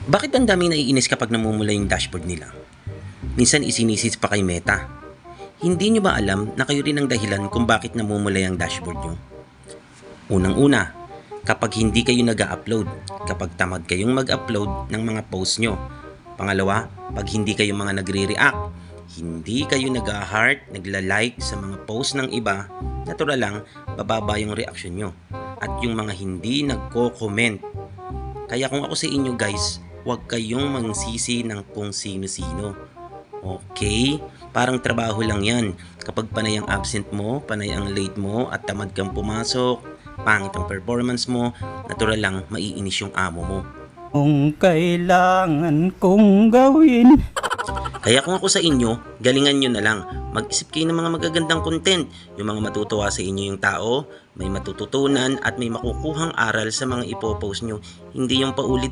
Bakit ang daming naiinis kapag namumula yung dashboard nila? Minsan isinisis pa kay Meta. Hindi nyo ba alam na kayo rin ang dahilan kung bakit namumula yung dashboard nyo? Unang-una, kapag hindi kayo nag-upload, kapag tamad kayong mag-upload ng mga post nyo. Pangalawa, pag hindi kayo mga nagre-react, hindi kayo nag-heart, nagla-like sa mga post ng iba, natural lang, bababa yung reaction nyo. At yung mga hindi nagko-comment. Kaya kung ako sa inyo guys, huwag kayong mangsisi ng kung sino-sino. Okay? Parang trabaho lang yan. Kapag panay ang absent mo, panay ang late mo, at tamad kang pumasok, pangit ang performance mo, natural lang maiinis yung amo mo. Kung kailangan kong gawin. Kaya kung ako sa inyo, galingan nyo na lang. Mag-isip kayo ng mga magagandang content. Yung mga matutuwa sa inyo yung tao, may matututunan at may makukuhang aral sa mga ipopost nyo. Hindi yung paulit